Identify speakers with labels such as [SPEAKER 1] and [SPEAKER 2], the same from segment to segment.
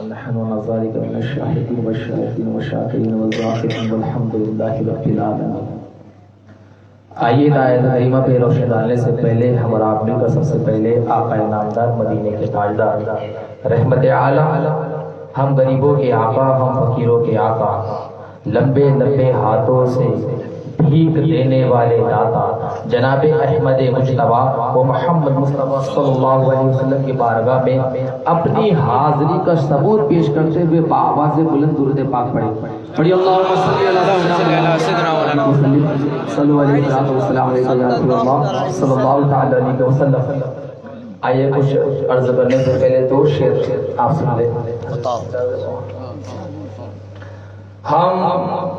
[SPEAKER 1] ونحن على ذلك من الشاهدين والشاكرين والشاكرين والذاكرين والحمد لله رب العالمين. آئیے آیت کریمہ پہ روشنی ڈالنے سے پہلے ہم اور آپ مل کر سب سے پہلے آقا نامدار مدینے کے تاجدار رحمت اعلیٰ، ہم غریبوں کے آقا، ہم فقیروں کے آقا، لمبے لمبے ہاتھوں سے بھیک دینے والے داتا جناب احمد مجتبیٰ و محمد مصطفیٰ صلی اللہ علیہ وسلم کی بارگاہ میں اپنی حاضری کا ثبوت پیش کرتے ہوئے بآواز بلند درود پاک پڑھیں. پڑھی اللہم صلی علی سیدنا مولانا صلو علیہ وسلم یا رسول اللہ صلی اللہ تعالی علیہ وسلم. آئیے کچھ عرض کرنے سے پہلے دو شعر آپ سن لیں. ہم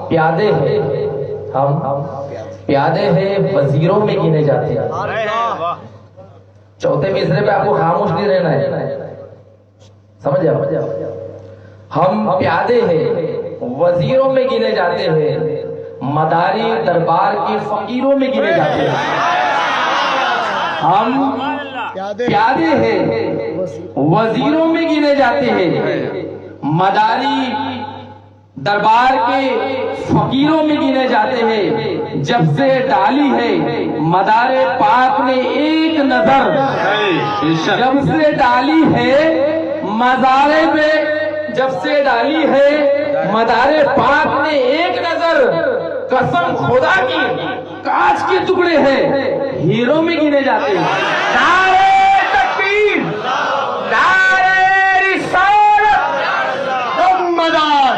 [SPEAKER 1] پیادے ہیں، ہم پیادے ہیں وزیروں میں گنے جاتے ہیں. چوتھے مصرے پہ آپ کو خاموش نہیں رہنا ہے، سمجھ آئے؟ ہم پیادے ہیں وزیروں میں گنے جاتے ہیں، مداری دربار کے فقیروں میں گنے جاتے ہیں. ہم پیادے ہیں وزیروں میں گنے جاتے ہیں، مداری دربار کے فقیروں میں گنے جاتے ہیں. جب سے ڈالی ہے مدار پاک نے ایک نظر، جب سے ڈالی ہے مزارے پہ، جب سے ڈالی ہے مدار پاک نے ایک نظر، قسم خدا کی کاج کے ٹکڑے ہیں ہیروں میں گنے جاتے ہیں. نعرہ تکبیر، نعرہ رسالت، مدار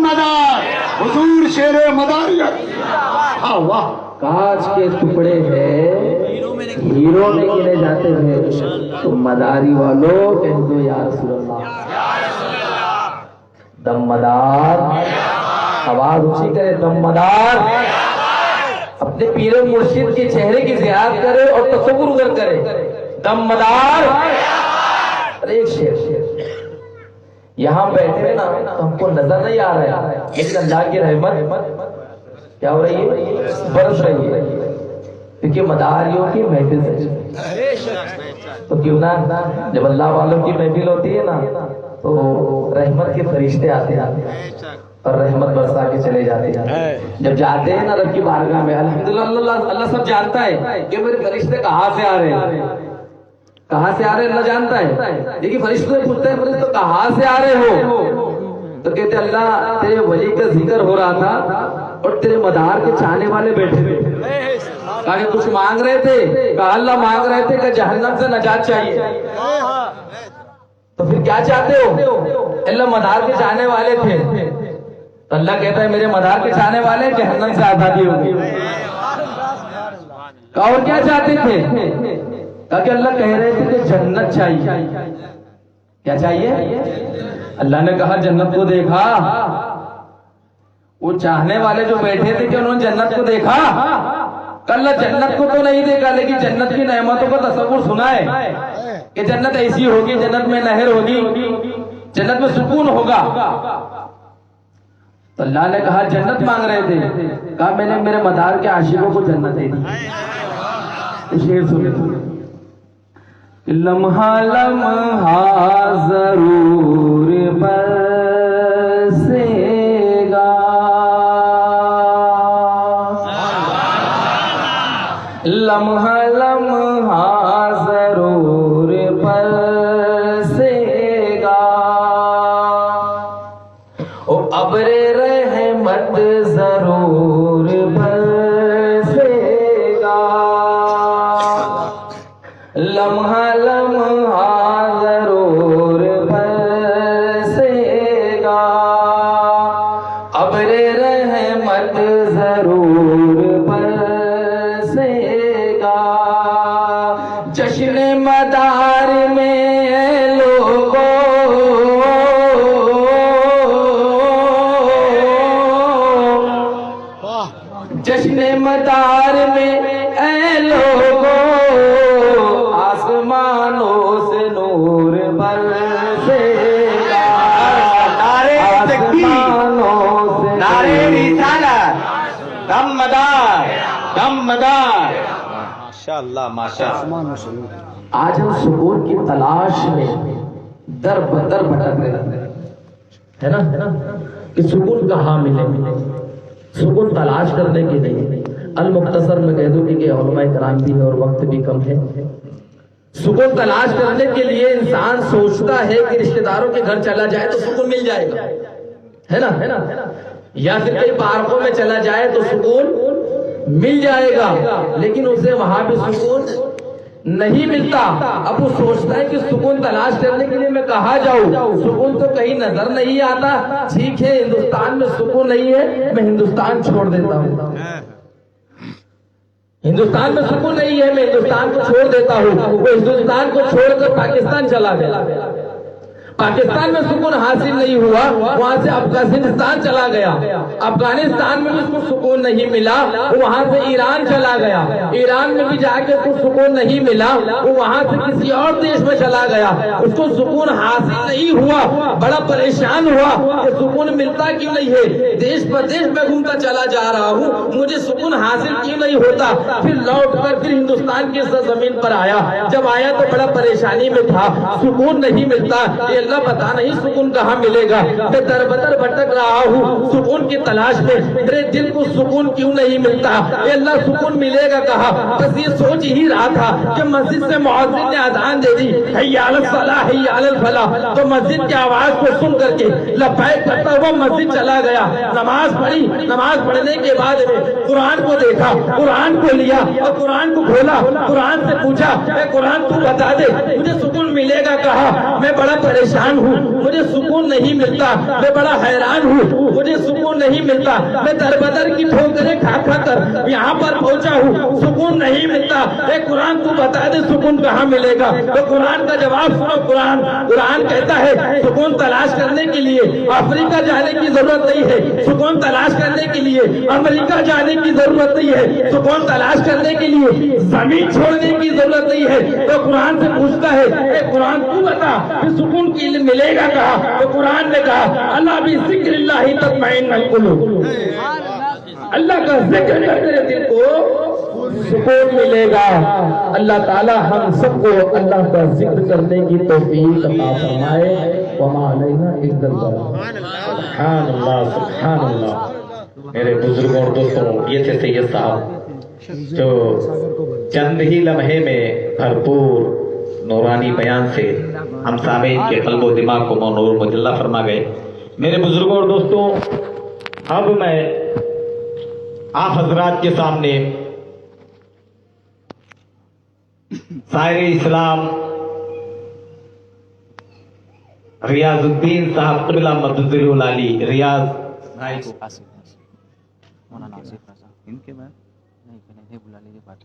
[SPEAKER 1] مدار حضور شیر مداریت. واہ، کاج کے ٹکڑے ہیں ہیروں میں گنے جاتے ہیں. تو مداری والوں کہہ دو یا رسول اللہ. دم مدار، آواز اونچی کرے، دم مدار. اپنے پیر و مرشد کے چہرے کی زیارت کرے اور تصور کرے. دم مدار. ایک شعر یہاں بیٹھے ہیں نا تو ہم کو نظر نہیں آ رہا ہے، لیکن اللہ کی رحمت کیا ہو رہی ہے؟ برس رہی ہے، کیونکہ مداریوں کی محفل ہے. تو کیوں نہ جب اللہ والوں کی محفل ہوتی ہے نا تو رحمت کے فرشتے آتے ہیں اور رحمت برسا کے چلے جاتے ہیں. جب جاتے ہیں نا رب کی بارگاہ میں، الحمدللہ اللہ سب جانتا ہے کہ میرے فرشتے کہاں سے آ رہے ہیں، کہاں سے آ رہے اللہ جانتا ہے. لیکن فرشتے پوچھتے ہیں فرشتے کہاں سے آ رہے ہو؟ تو کہتے اللہ تیرے ولی کا ذکر ہو رہا تھا اور تیرے مدار کے چاہنے والے بیٹھے تھے. کہا کہ کچھ مانگ رہے تھے؟ کہا اللہ مانگ رہے تھے کہ جہنم سے نجات چاہیے. تو پھر کیا چاہتے ہو؟ اللہ مدار کے چاہنے والے تھے. تو اللہ کہتا ہے میرے مدار کے چاہنے والے جہنم سے آزادی ہوگی. کہا اور کیا چاہتے تھے؟ کہا کہ اللہ کہہ رہے تھے کہ جنت چاہیے. کیا چاہیے؟ اللہ نے کہا جنت کو دیکھا. وہ چاہنے والے جو بیٹھے تھے کہ انہوں نے جنت کو دیکھا. کہ اللہ جنت کو تو نہیں دیکھا لیکن جنت کی نعمتوں کا تصور سنا ہے کہ جنت ایسی ہوگی، جنت میں نہر ہوگی، جنت میں سکون ہوگا. تو اللہ نے کہا جنت مانگ رہے تھے. کہا میں نے میرے مدار کے عاشقوں کو جنت دے دی. شعر سنے. لمحہ لمحہ ضرور برسے گا، لمحہ لمحہ ضرور برسے گا. او ابر رحمت ضرور برسے گا، لمحہ لمحہ ضرور برسے گا. ابر رحمت ضرور برسے گا. جشن مدار میں لوگوں جشن مدار میں اے لوگوں آسمانوں سے نور برسے گا. نعرہ تکبیر، نعرہ رسالت، دم مدار، دم مدار. ماشاءاللہ ماشاءاللہ. آج ہم سکون کی تلاش میں در بدر بھٹک رہے ہے نا کہ سکون کہاں ملے، سکون تلاش کرنے کے لیے المختصر میں کہہ دوں کہ علماء کرام بھی ہے اور وقت بھی کم ہے، سکون تلاش کرنے کے لیے انسان سوچتا ہے کہ رشتہ داروں کے گھر چلا جائے تو سکون مل جائے گا، ہے نا، یا پھر کئی پارکوں میں چلا جائے تو سکون مل جائے گا، لیکن اسے وہاں بھی سکون نہیں ملتا۔ اب وہ سوچتا ہے کہ سکون تلاش کرنے کے لیے میں کہاں جاؤں، سکون تو کہیں نظر نہیں آتا، ٹھیک ہے ہندوستان میں سکون نہیں ہے، میں ہندوستان چھوڑ دیتا ہوں، ہندوستان میں سکون نہیں ہے، میں ہندوستان کو چھوڑ دیتا ہوں۔ وہ ہندوستان کو چھوڑ کر پاکستان چلا گیا، پاکستان میں سکون حاصل نہیں ہوا، وہاں سے افغانستان چلا گیا، افغانستان میں بھی اس کو سکون نہیں ملا، وہ وہاں سے ایران چلا گیا، ایران میں بھی جا کے اس کو سکون نہیں ملا، وہ وہاں سے کسی اور دیش میں چلا گیا، اس کو سکون حاصل نہیں ہوا، بڑا پریشان ہوا کہ سکون ملتا کیوں نہیں ہے، دیش پردیش میں گھومتا چلا جا رہا ہوں، مجھے سکون حاصل کیوں نہیں ہوتا۔ پھر لوٹ کر پھر ہندوستان کی سرزمین پر آیا، جب آیا تو بڑا پریشانی میں تھا، سکون نہیں ملتا، اللہ پتا نہیں سکون کہاں ملے گا، میں در بدر بھٹک رہا ہوں سکون کی تلاش میں، میرے دل کو سکون کیوں نہیں ملتا، اے اللہ سکون ملے گا کہاں۔ بس یہ سوچ ہی رہا تھا کہ مسجد سے مؤذن نے اذان دے دی، حی علی الصلاح حی علی الفلاح، تو مسجد کی آواز کو سن کر کے لبیک کرتا ہوا مسجد چلا گیا، نماز پڑھی، نماز پڑھنے کے بعد میں قرآن کو دیکھا، قرآن کو لیا اور قرآن کو کھولا، قرآن سے پوچھا اے قرآن تو بتا دے مجھے سکون ملے گا کہاں، میں بڑا پریشان ہوں، مجھے سکون نہیں ملتا، میں بڑا حیران ہوں، مجھے سکون نہیں ملتا، میں در بدر کی ٹھوکریں کھا کھا کر یہاں پر پہنچا ہوں، سکون نہیں ملتا، اے قرآن تو بتا دے سکون کہاں ملے گا۔ تو قرآن کا جواب سنو، قرآن کہتا ہے سکون تلاش کرنے کے لیے افریقہ جانے کی ضرورت نہیں ہے، سکون تلاش کرنے کے لیے امریکہ جانے کی ضرورت نہیں ہے، سکون تلاش کرنے کے لیے زمین چھوڑنے کی ضرورت نہیں ہے۔ تو قرآن سے پوچھتا ہے اے قرآن تو بتا کہ سکون کی ملے گا کہا، تو قرآن نے کہا اللہ بھی ذکر اللہ تطمئن القلوب، اللہ کا ذکر کر تیرے دل کو سکون ملے گا۔ اللہ تعالی ہم سب کو اللہ کا ذکر کرنے کی توفیق عطا فرمائے، وما علینا الا البلاغ۔ سبحان اللہ سبحان اللہ۔ میرے بزرگوں اور دوستوں، یہ تھے سید صاحب جو چند ہی لمحے میں بھرپور نورانی بیان سے ہم سامعین کے قلب و دماغ کو نور مجلہ فرما گئے۔ میرے بزرگوں اور دوستوں، اب میں آپ حضرات کے سامنے شاعر اسلام ریاض الدین صاحب قبلہ مدذل العلی ریاض بھائی کو ان کے بعد نہیں بلا لیجیے، بات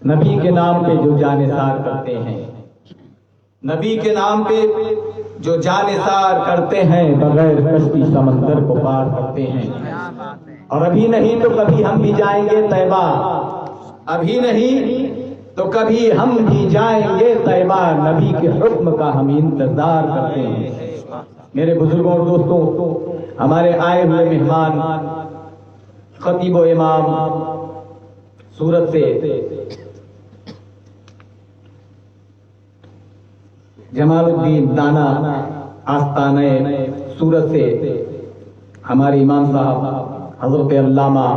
[SPEAKER 1] نبی کے نام پہ جو جانثار کرتے ہیں، نبی کے نام پہ جو جانثار کرتے ہیں، بغیر کشتی سمندر کو پار کرتے ہیں، اور ابھی نہیں تو کبھی ہم بھی جائیں گے طیبہ، ابھی نہیں تو کبھی ہم بھی جائیں گے طیبہ، نبی کے حکم کا ہم انتظار کرتے ہیں۔ میرے بزرگوں اور دوستوں، ہمارے آئے ہوئے مہمان خطیب و امام سورت سے جمال الدین دانا آستانہ سورت سے ہمارے امام صاحب حضرت علامہ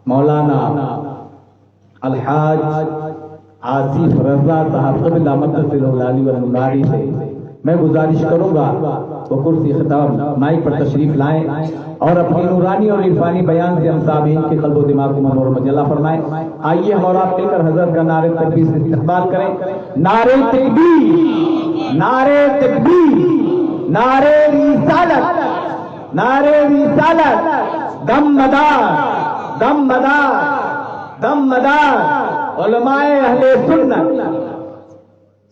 [SPEAKER 1] مولانا الحاج آصف رضا صاحب قبلہ مدذل العلی والنواری سے میں گزارش کروں گا وہ کرسی خطاب مائک پر تشریف لائیں اور اپنی نورانی اور عرفانی بیان سے ہم سامعین کے قلب و دماغ کو منور مجلہ فرمائیں۔ آئیے ہم اور آپ مل کر حضرت کا نعرہ تکبیر سے استقبال کریں۔ نعرہ تکبیر، نعرہ تکبیر، نعرہ رسالت، نعرہ رسالت، دم مدار، دم مدار، دم مدار علماء اہل سنت۔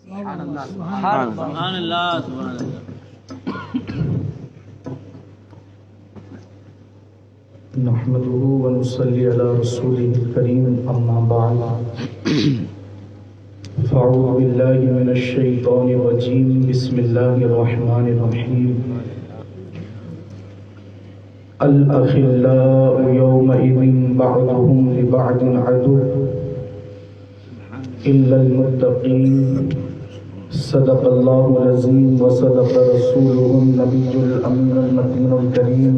[SPEAKER 1] سبحان اللہ سبحان اللہ۔ نحمده ونصلي على رسوله الكريم اما بعد فاعوذ بالله من الشيطان الرجيم بسم الله الرحمن الرحيم الاخلاء يومئذ
[SPEAKER 2] بعضهم لبعض عدو إلا المتقين صدق الله العظيم وصدق رسوله النبي الأمين المتين الكريم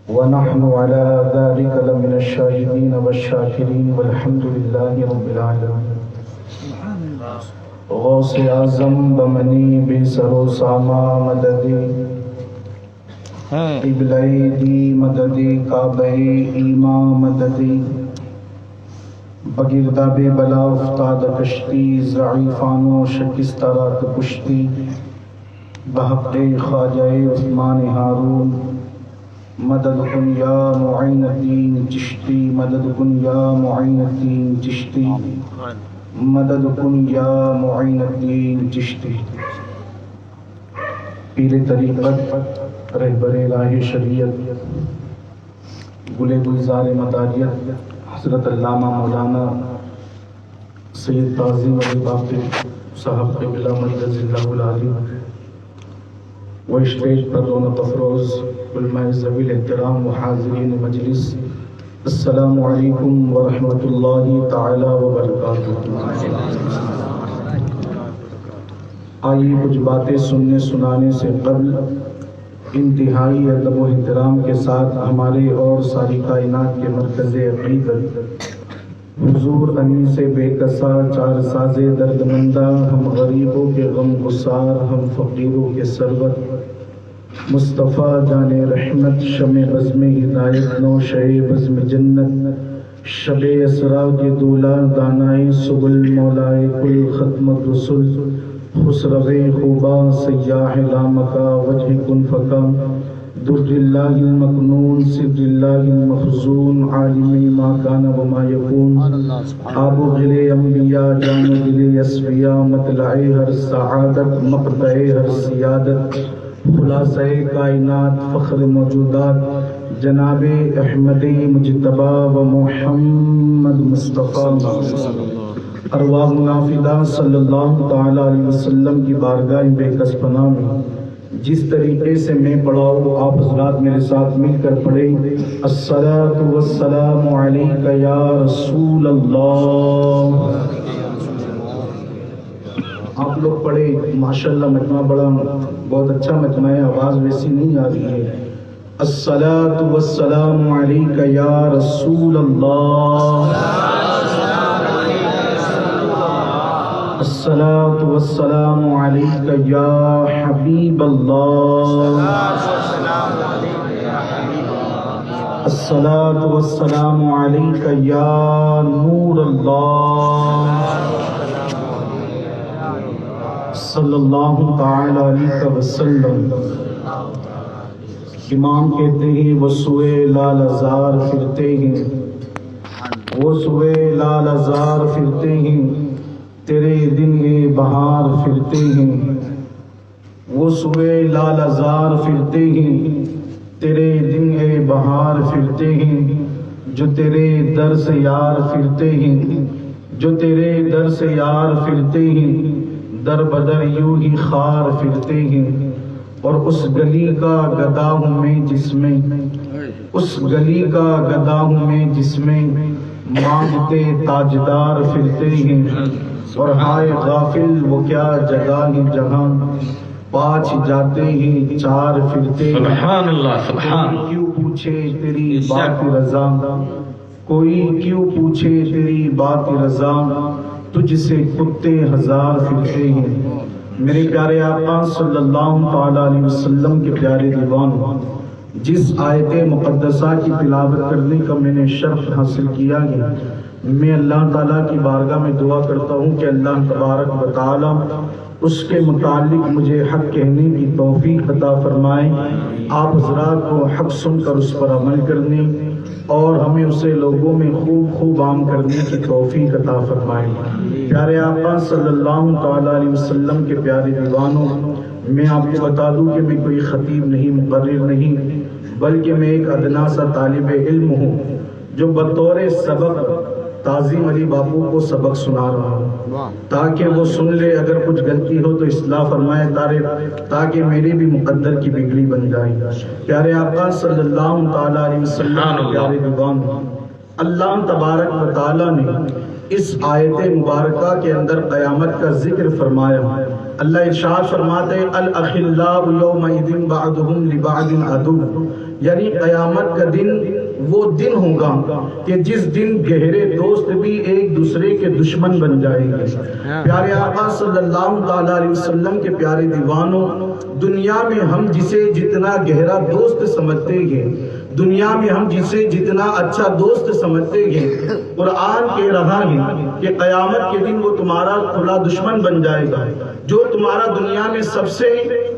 [SPEAKER 2] ونحن على ذلك لمن الشاهدين والشاكرين والحمد لله رب العالمين غوث اعظم بمنی بے سر و ساما مددی قبلۂ دی مددی کعبہ ایما مددی بگرداب بلا افتاد کشتی ضعیفان و شکستہ رات پشتی بحق خواجہ عثمان ہارون مدد کن یا معین الدین چشتی مدد کن یا معین الدین چشتی مدد کن یا معین الدین چشتی پیر طریقت رہبر راہ شریعت گل گلزار مداریت حضرت علامہ مولانا سید تعظیم علی باقر صاحب قبلہ مجلس اللہ العالی و اسٹیج پر رونق افروز علماء ذوی الاحترام و حاضرین مجلس، السلام علیکم ورحمۃ اللہ تعالی وبرکاتہ۔ آئیے کچھ باتیں سننے سنانے سے قبل انتہائی ادب و احترام کے ساتھ ہمارے اور ساری کائنات کے مرکز عقیدت حضور انیس بے کسا چار ساز درد مندہ، ہم غریبوں کے غم گسار، ہم فقیروں کے سرور، مصطفیٰ جان رحمت، شمع بزم ہدایت، نو شہ بزم جنت، شب اسرا کے دولہ، دانائے سبل، مولائے کل، ختم الرسل، خسرو خوبا، سیاح لامکا، وجہ کن فکا، در اللہ المکنون، سر اللہ المخزون، عالم ما کان وما یکون، آب و گل انبیاء، جان و دل اصفیاء، مطلع ہر سعادت، مقطع ہر سیادت، خلاصہ کائنات، فخر موجودات، جناب احمد مجتبی و محمد مصطفیٰ ارواح منافدہ صلی اللہ تعالی علیہ وسلم کی بارگاہ بے کس پناہ میں جس طریقے سے میں پڑھا ہوں آپ حضرات میرے ساتھ مل کر پڑھیں، الصلاۃ والسلام علیک یا رسول اللہ۔ آپ لوگ پڑھے، ماشاءاللہ مجمع بڑا بہت اچھا مجمع ہے، آواز ویسی نہیں آ رہی ہے۔ الصلاۃ والسلام علیک یا رسول اللہ، الصلاۃ والسلام علیک یا حبیب اللہ، الصلاۃ والسلام علیک یا نور اللہ، صلی اللہ تعالی علیہ وسلم۔ امام کہتے ہیں وہ سوئے لال ازار پھرتے ہیں، وہ سوئے لال ازار پھرتے ہیں، تیرے دن بہار پھرتے ہیں، وہ سوئے لال ازار پھرتے ہیں، تیرے دن بہار پھرتے ہیں، جو تیرے در سے یار پھرتے ہیں، جو تیرے در سے یار پھرتے ہیں، در بدر یوں ہی خار پھرتے ہیں، اور اس گلی کا گدا ہوں میں جس میں، اس گلی کا گدا ہوں میں جس میں مانگتے تاجدار پھرتے ہیں، اور ہائے غافل وہ کیا جگہ ہے جہاں پانچ جاتے ہیں چار پھرتے ہیں۔ سبحان اللہ، سبحان اللہ۔ کیوں پوچھے تیری بات رضا، کوئی کیوں پوچھے تیری بات رضا، تجھ سے کتے ہزار پھرتے ہیں۔ میرے پیارے آقا صلی اللہ تعالی علیہ وسلم کے پیارے دیوان، جس آیت مقدسہ کی تلاوت کرنے کا میں نے شرف حاصل کیا ہے، میں اللہ تعالیٰ کی بارگاہ میں دعا کرتا ہوں کہ اللہ تبارک و تعالیٰ اس کے متعلق مجھے حق کہنے کی توفیق عطا فرمائے، آپ حضرات کو حق سن کر اس پر عمل کرنے اور ہمیں اسے لوگوں میں خوب خوب عام کرنے کی توفیق عطا فرمائے۔ پیارے آقا صلی اللہ تعالیٰ علیہ وسلم کے پیارے دیوانوں، میں آپ کو بتا دوں کہ میں کوئی خطیب نہیں، مقرر نہیں، بلکہ میں ایک ادنا سا طالب علم ہوں جو بطور سبق تعظیم علی باپو کو سبق سنا رہا ہوں تاکہ وہ سن لے، اگر کچھ غلطی ہو تو اصلاح فرمائے تاکہ میری بھی مقدر کی بگڑی بن جائے۔ پیارے آقا صلی اللہ تعالیٰ علیہ وسلم کے پیارے دیوان، اللہ تبارک و تعالیٰ نے اس آیت مبارکہ کے اندر قیامت کا ذکر فرمایا۔ اللہ ارشاد فرماتے الاخلاء یومئذ بعضهم لبعض عدو، یعنی قیامت کا دن وہ دن ہوگا کہ جس دن گہرے دوست بھی ایک دوسرے کے دشمن بن جائیں گے۔ پیارے آقا صلی اللہ تعالیٰ علیہ وسلم کے پیارے دیوانوں، دنیا میں ہم جسے جتنا گہرا دوست سمجھتے ہیں، دنیا میں ہم جسے جتنا اچھا دوست سمجھتے ہیں، قرآن کہہ رہا ہے کہ قیامت کے دن وہ تمہارا کھلا دشمن بن جائے گا۔ جو تمہارا دنیا میں سب سے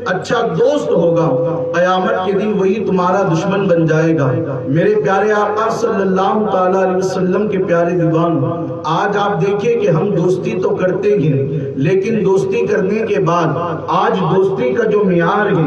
[SPEAKER 2] اچھا دوست ہوگا، قیامت کے دن وہی تمہارا دشمن بن جائے گا۔ میرے پیارے آقا صلی اللہ تعالیٰ علیہ وسلم کے پیارے دیوان، آج آپ دیکھیں کہ ہم دوستی تو کرتے ہیں، لیکن دوستی کرنے کے بعد آج دوستی کا جو معیار ہے،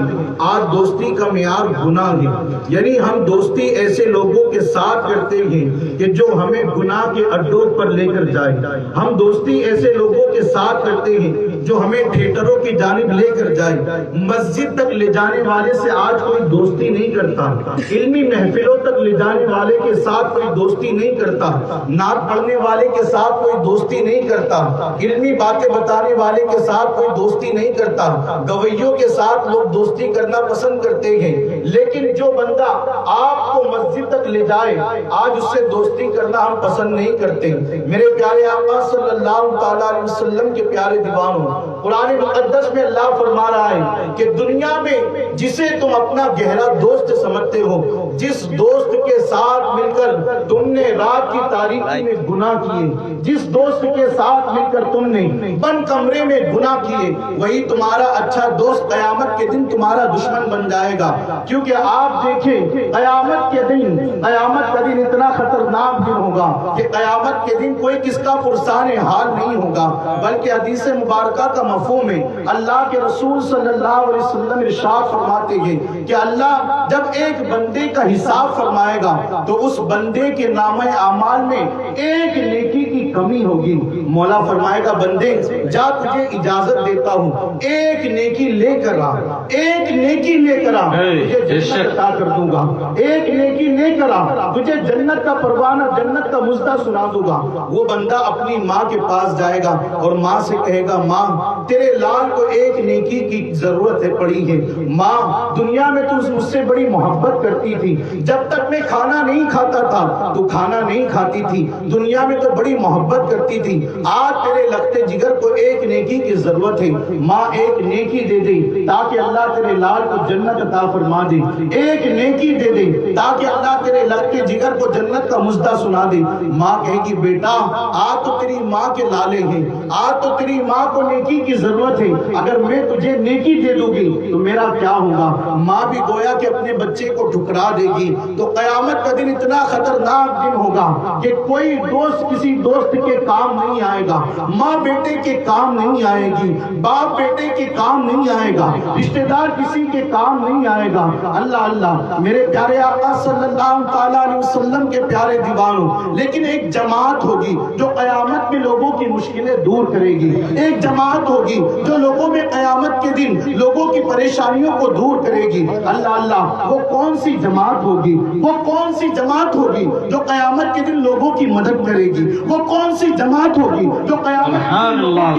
[SPEAKER 2] آج دوستی کا معیار گناہ ہے۔ یعنی ہم دوستی ایسے لوگوں کے ساتھ کرتے ہیں کہ جو ہمیں گناہ کے اڈوں پر لے کر جائے۔ ہم دوستی ایسے لوگوں کے ساتھ کرتے ہیں جو ہمیں تھیٹروں کی جانب لے کر جائے۔ مسجد تک لے جانے والے سے آج کوئی دوستی نہیں کرتا، علمی محفلوں تک لے جانے والے کے ساتھ کوئی دوستی نہیں کرتا، نعت پڑھنے والے کے ساتھ کوئی دوستی نہیں کرتا، علمی باتیں بتانے والے کے ساتھ کوئی دوستی نہیں کرتا، گویوں کے ساتھ لوگ دوستی کرنا پسند کرتے ہیں۔ لیکن جو بندہ آپ کو مسجد تک لے جائے، آج اس سے دوستی کرنا ہم پسند نہیں کرتے۔ میرے پیارے آقا صلی اللہ تعالیٰ علیہ وسلم کے پیارے دیوانوں، قرآن مقدس میں اللہ فرما رہا ہے کہ دنیا میں جسے تم اپنا گہرا دوست سمجھتے ہو، جس دوست کے ساتھ مل کر تم نے رات کی تاریکی میں گناہ کیے، جس دوست کے ساتھ مل کر تم نے بند کمرے میں گناہ کیے، وہی تمہارا اچھا دوست قیامت کے دن تمہارا دشمن بن جائے گا۔ کیونکہ آپ دیکھیں قیامت کے دن، قیامت کا دن اتنا خطرناک دن ہوگا کہ قیامت کے دن کوئی کس کا فرسان حال نہیں ہوگا، بلکہ حدیث مبارکہ کا مفہوم ہے۔ اللہ کے رسول صلی اللہ علیہ وسلم ارشاد فرماتے ہیں کہ اللہ جب ایک بندے کا حساب فرمائے گا تو اس بندے کے نامہ اعمال میں ایک نیکی کی کمی ہوگی۔ مولا فرمائے گا بندے جا تجھے اجازت دیتا ہوں، ایک نیکی لے کر آ، ایک نیکی لے کر آ، تجھے جنت عطا کر دوں گا، ایک نیکی لے کر آ، تجھے جنت کا پروانہ، جنت کا مژدہ سنا دوں گا۔ وہ بندہ اپنی ماں کے پاس جائے گا اور ماں سے کہے گا ماں تیرے لال کو ایک نیکی کی ضرورت ہے پڑی ہے، ماں دنیا میں تو مجھ سے بڑی محبت کرتی تھی، جب تک میں کھانا نہیں کھاتا تھا تو کھانا نہیں کھاتی تھی، دنیا میں تو بڑی محبت کرتی تھی، آج تیرے لگتے جگر کو ایک نیکی کی ضرورت ہے، ماں ایک نیکی دے دے تاکہ اللہ تیرے لال کو جنت عطا فرما دے، ایک نیکی دے دے تاکہ اللہ تیرے لگتے جگر کو جنت کا مژدہ سنا دے۔ ماں کہے گی بیٹا آج تو تیری ماں کے لالے ہیں، آج تو تیری ماں کو نیکی کی ضرورت ہے، اگر میں تجھے نیکی دے دوں گی تو میرا کیا ہوگا؟ ماں بھی گویا کہ اپنے بچے کو ٹھکرا دے گی۔ تو قیامت کا دن اتنا خطرناک دن ہوگا کہ کوئی دوست کسی دوست کے کام نہیں آئے گا، ماں بیٹے کے کام نہیں آئے گی، باپ بیٹے کے کام نہیں آئے گا، رشتہ دار کسی کے کام نہیں آئے گا۔ اللہ اللہ میرے پیارے آقا صلی اللہ تعالیٰ علیہ وسلم کے پیارے دیوانوں، لیکن ایک جماعت ہوگی جو قیامت میں لوگوں کی مشکلیں دور کرے گی، ایک جماعت ہوگی جو لوگوں میں قیامت کے دن لوگوں کی پریشانیوں کو دور کرے گی۔ اللہ اللہ وہ کون سی جماعت ہوگی؟ وہ کون سی جماعت ہوگی جو قیامت کے دن لوگوں کی مدد کرے گی؟ وہ کون سی جماعت ہوگی جو قیامت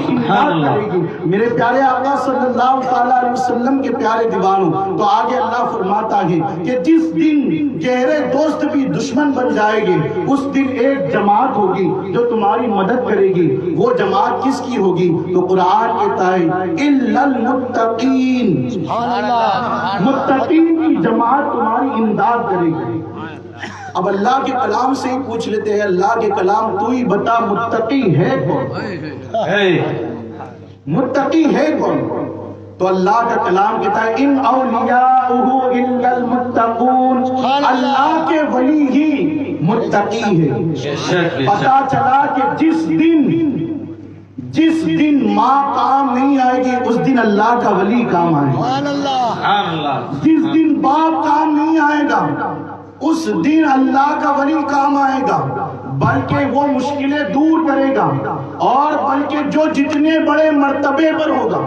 [SPEAKER 2] کی امداد کرے گی؟ میرے پیارے آقا صلی اللہ تعالیٰ علیہ وسلم کے پیارے دیوانوں، تو آگے اللہ فرماتا ہے کہ جس دن گہرے دوست بھی دشمن بن جائے گے، اس دن ایک جماعت ہوگی جو تمہاری مدد کرے گی۔ وہ جماعت کس کی ہوگی؟ تو قرآن کہتا ہے الا المتقین، متقین کی جماعت تمہاری امداد کرے گی۔ اب اللہ کے کلام سے ہی پوچھ لیتے ہیں، اللہ کے کلام تو ہی بتا متقی ہے کون؟ متقی ہے کون؟ تو اللہ کا کلام کہتا ہے ان اولیاءہ الا المتقون، اللہ کے ولی ہی متقی ہے۔ پتا چلا کہ جس دن ماں کام نہیں آئے گی اس دن اللہ کا ولی کام آئے گا، جس دن باپ کام نہیں آئے گا اس دن اللہ کا ولی کام آئے گا، بلکہ وہ مشکلیں دور کرے گا، اور بلکہ جو جتنے بڑے مرتبے پر ہوگا،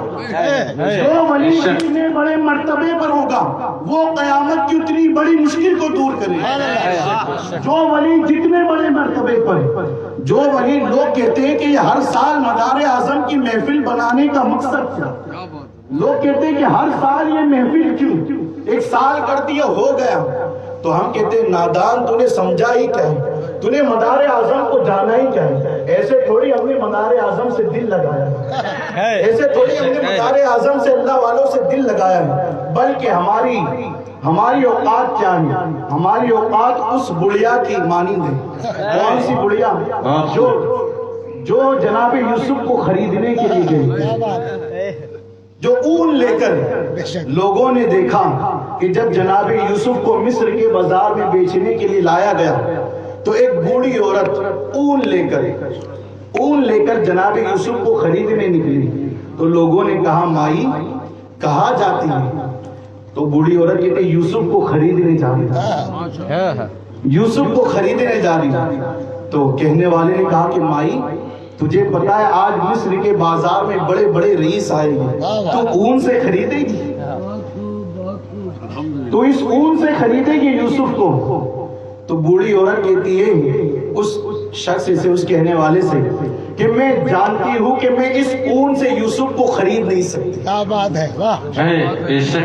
[SPEAKER 2] جو ولی جتنے بڑے مرتبے پر ہوگا وہ قیامت کی اتنی بڑی مشکل کو دور کرے گا۔ جو ولی جتنے بڑے مرتبے پر، جو ولی لوگ کہتے ہیں کہ یہ ہر سال مدار اعظم کی محفل بنانے کا مقصد کیا؟ لوگ کہتے ہیں کہ ہر سال یہ محفل کیوں؟ ایک سال کر دیا ہو گیا، تو ہم کہتے ہیں نادان، تو نے سمجھا ہی کیا ہے؟ تو نے مدار اعظم کو جانا ہی کیا ہے؟ ایسے تھوڑی ہم نے مدار اعظم سے دل لگایا ہے، ایسے تھوڑی ہم نے مدار اعظم سے اللہ والوں سے دل لگایا ہے، بلکہ ہماری اوقات کیا ہے؟ ہماری اوقات اس بڑھیا کی مانند ہے۔ کون سی بڑھیا؟ جو جناب یوسف کو خریدنے کے لیے گئی، جو اون لے کر لوگوں نے دیکھا کہ جب جناب یوسف کو مصر کے بازار میں بیچنے کے لیے لایا گیا تو ایک بوڑھی عورت اون لے کر جناب یوسف کو خریدنے نکلی، تو لوگوں نے کہا مائی کہاں جاتی ہے؟ تو بوڑھی عورت کہتے یوسف کو خریدنے جا رہی، یوسف کو خریدنے جا رہی۔ تو کہنے والے نے کہا کہ مائی تجھے پتا ہے آج مصر کے بازار میں بڑے بڑے رئیس آئے گی، تو اون سے خریدے گی؟ تو اس اون سے خریدے گی یوسف کو؟ تو بوڑھی عورت کہتی ہے اس شخص سے، اس کہنے والے سے، کہ میں جانتی ہوں کہ میں اس اون سے یوسف کو خرید نہیں سکتی۔ کیا بات ہے، واہ!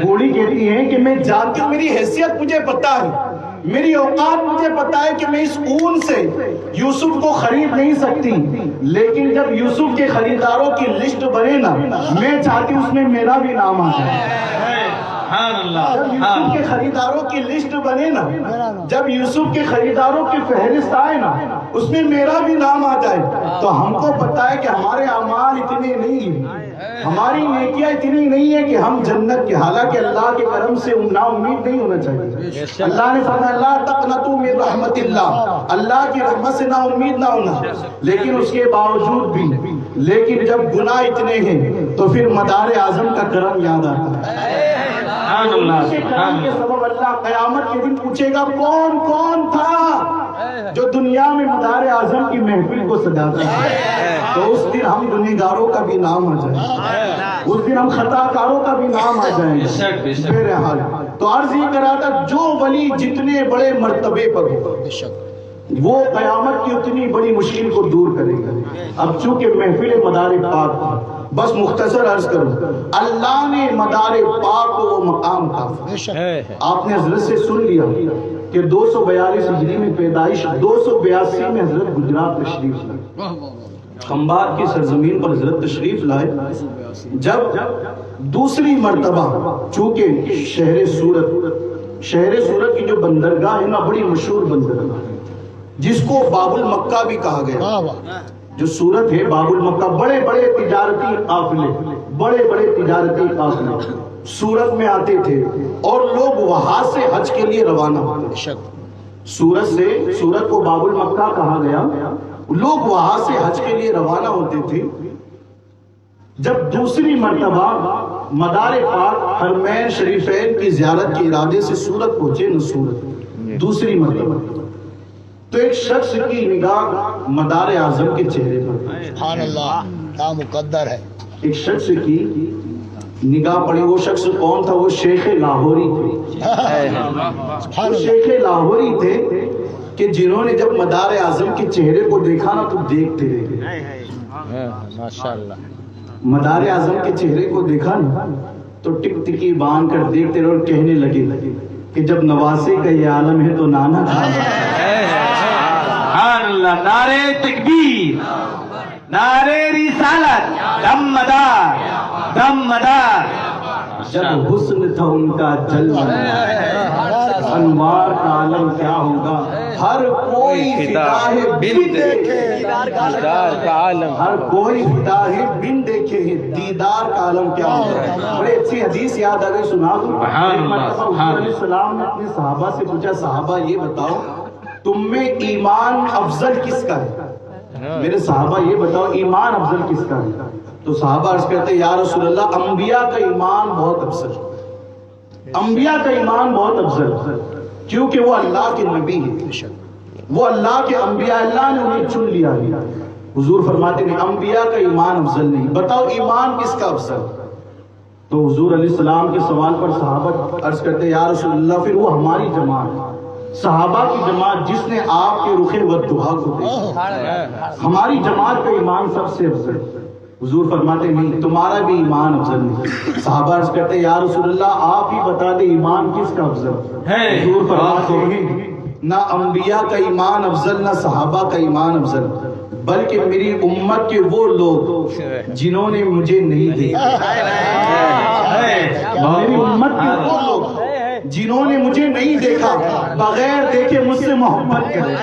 [SPEAKER 2] بوڑھی کہتی ہے کہ میں جانتی ہوں، میری حیثیت مجھے پتا ہے، میری اوقات مجھے پتا ہے کہ میں اس اون سے یوسف کو خرید نہیں سکتی، لیکن جب یوسف کے خریداروں کی لسٹ بنے نا، میں چاہتی ہوں اس میں میرا بھی نام آ جائے۔ جب یوسف کے خریداروں کی لسٹ بنے نا، جب یوسف کے خریداروں کی فہرست آئے نا، اس میں میرا بھی نام آ جائے، تو ہم کو پتا ہے کہ ہمارے اعمال اتنے نہیں ہیں، ہماری نیکیاں اتنی نہیں ہے کہ ہم جنت کے، حالانکہ اللہ کے کرم سے نا امید نہیں ہونا چاہیے۔ اللہ نے فرمایا لا تقنطوا من رحمت اللہ، اللہ کی رحمت سے نا امید نہ ہونا، لیکن اس کے باوجود بھی، لیکن جب گناہ اتنے ہیں تو پھر مدار اعظم کا کرم یاد آتا ہے۔ اللہ کے کرم کے سبب اللہ قیامت کے دن پوچھے گا کون تھا جو دنیا میں مدار اعظم کی محفل کو سجاتا ہے؟ تو اس دن ہم گنہگاروں کا بھی نام آ جائے، اس دن ہم خطا کاروں کا بھی نام آ جائے۔ بہرحال تو عرض یہ کرا تھا، جو ولی جتنے بڑے مرتبے پر ہو وہ قیامت کی اتنی بڑی مشکل کو دور کرے گا۔ اب چونکہ محفل مدار پاک، بس مختصر عرض کروں، اللہ نے مدار پاک کو وہ مقام تھا۔ آپ نے حضرت سے سن لیا کہ 242 ہجری میں پیدائش، 282 میں حضرت گجرات تشریف لائے، کھمبات کی سرزمین پر حضرت تشریف لائے۔ جب دوسری مرتبہ، چونکہ شہر سورت کی جو بندرگاہ ہے نا، بڑی مشہور بندرگاہ ہے، جس کو باب المکہ بھی کہا گیا، جو سورت ہے باب المکہ، بڑے بڑے تجارتی قافلے سورت میں آتے تھے، اور لوگ وہاں سے حج کے لیے روانہ ہوتے۔ سورت کو باب المکہ کہا گیا، لوگ وہاں سے حج کے لیے روانہ ہوتے تھے۔ جب دوسری مرتبہ مدار پاک حرمین شریفین کی زیارت کے ارادے سے سورت پہنچے نا، سورت دوسری مرتبہ، تو ایک شخص کی نگاہ مدار اعظم کے چہرے پر، سبحان اللہ کیا مقدر ہے، ایک شخص کی نگاہ پڑی۔ وہ شخص کون تھا؟ وہ شیخ لاہوری تھے، وہ شیخ لاہوری تھے کہ جنہوں نے جب مدار اعظم کے چہرے کو دیکھا نا تو دیکھتے رہے، ماشاءاللہ، مدار اعظم کے چہرے کو دیکھا نا تو ٹک ٹکی باندھ کر دیکھتے رہے، اور کہنے لگے کہ جب نواسے کا یہ عالم ہے تو نانا تھا۔
[SPEAKER 1] اللہ، نعرے تکبیر، نعرے رسالت، دم مدار،
[SPEAKER 2] جب حسن تھا ان کا جلوہ، انوار کا عالم کیا ہوگا، ہر کوئی فدا ہے بن دیکھے دیدار کا عالم، ہر کوئی فدا ہے بن دیکھے دیدار کا عالم کیا ہوگا۔ بڑی اچھی حدیث یاد آ گئی، سنا دوں۔ حضور علیہ السلام نے اپنے صحابہ سے پوچھا، صحابہ یہ بتاؤ تم میں ایمان افضل کس کا ہے؟ میرے صحابہ یہ بتاؤ ایمان افضل کس کا ہے؟ تو صحابہ عرض کرتے یا رسول اللہ، انبیاء کا ایمان بہت افضل، انبیاء کا ایمان بہت افضل۔ کیونکہ وہ اللہ کے نبی ہیں، وہ اللہ کے انبیاء، اللہ نے انہیں چن لیا ہے۔ حضور فرماتے ہیں انبیاء کا ایمان افضل نہیں، بتاؤ ایمان کس کا افضل؟ تو حضور علیہ السلام کے سوال پر صحابہ عرض کرتے ہیں یا رسول اللہ پھر وہ ہماری جماعت، صحابہ کی جماعت جس نے آپ کے رخ والضحیٰ کو دیکھا، ہماری جماعت کا ایمان سب سے افضل۔ حضور فرماتے نہیں، تمہارا بھی ایمان افضل نہیں۔ صحابہ عرض کرتے ہیں یا رسول اللہ آپ ہی بتا دیں ایمان کس کا افضل ہے؟ حضور فرماتے ہیں نہ انبیاء کا ایمان افضل نہ صحابہ کا ایمان افضل، بلکہ میری امت کے وہ لوگ جنہوں نے مجھے نہیں دیکھا، میری امت کے وہ لوگ جنہوں نے مجھے نہیں دیکھا، بغیر دیکھے مجھ سے محبت کرے۔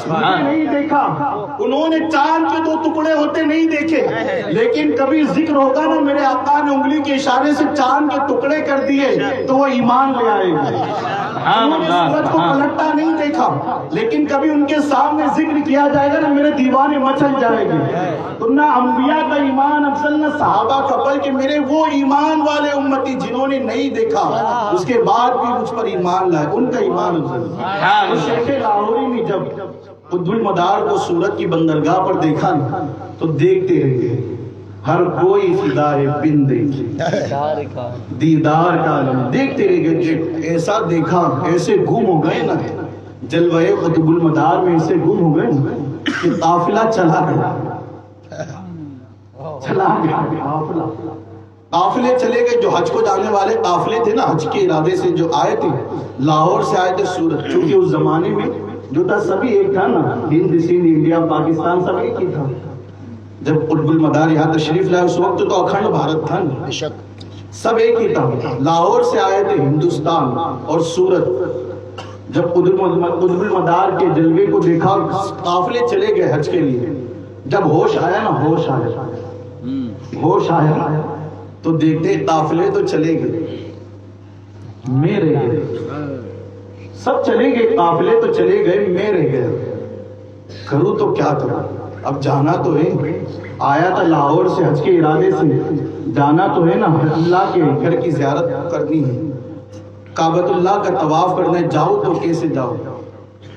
[SPEAKER 2] مجھے نہیں دیکھا، انہوں نے چاند کے 2 ٹکڑے ہوتے نہیں دیکھے، لیکن کبھی ذکر ہوگا نا میرے آقا نے انگلی کے اشارے سے چاند کے ٹکڑے کر دیے تو وہ ایمان لے آئے گے۔ انہوں نے سورج کو پلٹتا نہیں دیکھا، لیکن کبھی ان کے سامنے ذکر کیا جائے گا نا میرے دیوانے مچل جائے گے۔ تو نہ انبیاء کا ایمان افضل نہ صحابہ کا، بلکہ میرے وہ ایمان والے امتی جنہوں نے نہیں دیکھا اس کے بعد بھی مجھ پر ایمان لائے، ان کا ایمان افضل۔ شیخ لاہوری نے جب قطب المدار کو سورت کی بندرگاہ پر دیکھا نا تو دیکھتے رہے، ہر کوئی فدا ہے بن دیکھے دیدار کا عالم، دیکھتے رہ گئے۔ ایسا دیکھا، ایسے گم ہو گئے نا جلوہ قطب المدار میں، ایسے گم ہو گئے نا کہ قافلہ چلا گیا، قافلے چلے گئے۔ جو حج کو جانے والے قافلے تھے نا، حج کے ارادے سے جو آئے تھے، لاہور سے آئے تھے سورت، چونکہ اس زمانے میں جو تھا سبھی ایک تھا نا، ہند سندھ انڈیا پاکستان سب ایک ہی تھا۔ جب قطب المدار یہاں تشریف لائے اس وقت تو اکھنڈ بھارت تھا نا، سب ایک ہی تھا۔ لاہور سے آئے تھے ہندوستان اور سورت، جب قطب المدار کے جلوے کو دیکھا، قافلے چلے گئے حج کے لیے، جب ہوش آیا نا، ہوش آیا تو دیکھتے قافلے تو چلے گئے، میں رہ گئے، سب چلے گئے، قافلے تو چلے گئے، میں رہ گیا، کروں تو کیا کروں؟ اب جانا تو ہے، آیا تھا لاہور سے حج کے ارادے سے، جانا تو ہے نا، اللہ کے گھر کی زیارت کرنی ہے، کعبۃ اللہ کا طواف کرنا ہے، جاؤ تو کیسے جاؤ؟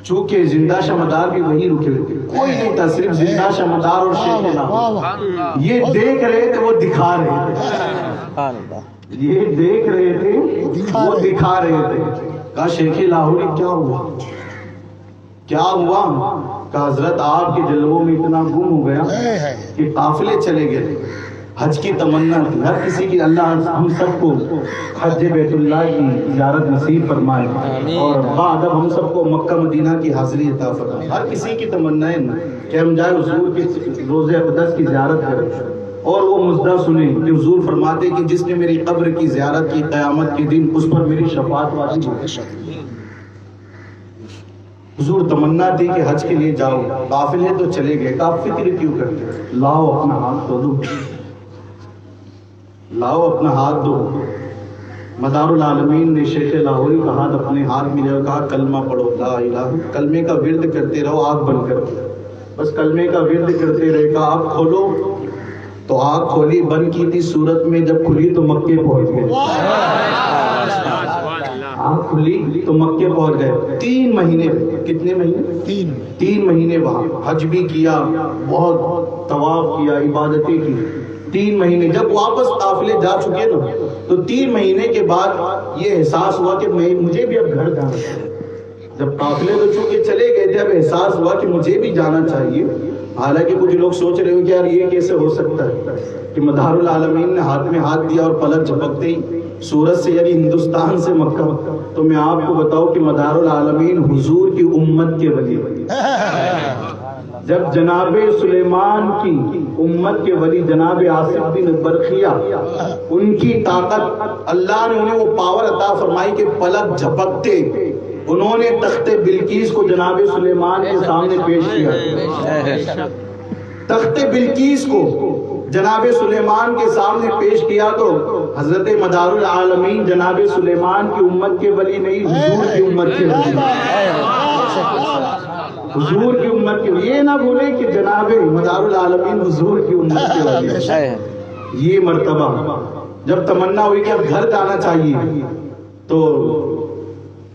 [SPEAKER 2] چونکہ زندہ شمدار بھی وہی رکے ہوئے، کوئی نہیں تھا، صرف زندہ شمدار اور شیخ لاہوری۔ یہ دیکھ رہے تھے، وہ دکھا رہے تھے، یہ دیکھ رہے تھے، وہ دکھا رہے تھے۔ کہا شیخ لاہوری کیا ہوا؟ کیا ہوا؟ کہ حضرت آپ کے جلووں میں اتنا گم ہو گیا کہ قافلے چلے گئے۔ حج کی تمنا تھی ہر کسی کی، اللہ ہم سب کو حج بیت اللہ کی زیارت نصیب فرمائے، اور بعد اب ہم سب کو مکہ مدینہ کی حاضری عطا فرمائے۔ ہر کسی کی تمنا ہے کہ ہم جائے حضور کے روضہ اقدس کی زیارت کریں اور وہ مژدہ سنیں کہ حضور فرماتے کہ جس نے میری قبر کی زیارت کی قیامت کے دن اس پر میری شفاعت واجب ہے۔ حضور تمنا تھی کہ حج کے لیے جاؤ، قافلے تو چلے گئے، آپ فکر کیوں کرتے؟ لاؤ اپنا ہاتھ دو، لاؤ اپنا ہاتھ دو۔ مدار العالمین نے شیخ لاہوری کا ہاتھ اپنے ہاتھ میں لے اور کہا کلمہ پڑھو، لا الہ، کلمے کا ورد کرتے رہو، آنکھ بند کر، بس کلمے کا ورد کرتے رہے۔ کہا آنکھ کھولو، تو آنکھ کھولی، بند کی تھی صورت میں، جب کھلی تو مکے پہنچ گئے۔ آنکھ کھلی تو مکے پہنچ گئے۔ 3 مہینے، کتنے مہینے؟ 3 مہینے وہاں حج بھی کیا، بہت طواف کیا، عبادتیں کی۔ 3 مہینے جب واپس قافلے جا چکے نا تو 3 مہینے کے بعد یہ احساس ہوا کہ مجھے بھی اب گھر جانا چاہیے۔ جب قافلے تو چونکہ چلے گئے تھے، اب احساس ہوا کہ مجھے بھی جانا چاہیے۔ حالانکہ کچھ لوگ سوچ رہے ہو کہ یار یہ کیسے ہو سکتا ہے کہ مدار العالمین نے ہاتھ میں ہاتھ دیا اور پلک جھپکتے ہی سورت سے یعنی ہندوستان سے مکہ۔ تو میں آپ کو بتاؤں کہ مدار العالمین حضور کی امت کے ولی، جب جناب سلیمان کی امت کے ولی جناب آصف بن برقیہ، ان کی طاقت اللہ نے انہیں وہ پاور عطا فرمائی کہ پلک جھپکتے انہوں نے تخت بلقیس کو جناب سلیمان کے سامنے پیش کیا۔ تخت بلقیس کو جناب سلیمان کے سامنے پیش کیا تو حضرت مدار العالمین جناب سلیمان کی امت کے ولی نہیں، حضور کی امت کے ولی، حضور کی امت کے۔ یہ نہ بھولے کہ جناب مدار العالمین حضور کی امت کے ولی۔ یہ مرتبہ جب تمنا ہوئی کہ اب گھر جانا چاہیے تو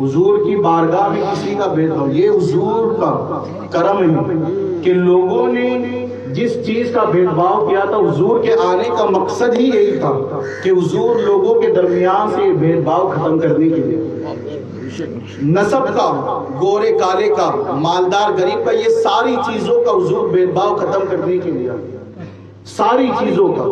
[SPEAKER 2] حضور کی بارگاہ میں کسی کا بھید بھاؤ، یہ حضور کا کرم ہے کہ لوگوں نے جس چیز کا بھید بھاؤ کیا تھا، حضور کے آنے کا مقصد ہی یہی تھا کہ حضور لوگوں کے درمیان سے یہ بھید بھاؤ ختم کرنے کے لیے، نسب کا، گورے کالے کا، مالدار غریب کا، یہ ساری چیزوں کا حضور بھید بھاؤ ختم کرنے کے لیے، ساری چیزوں کا۔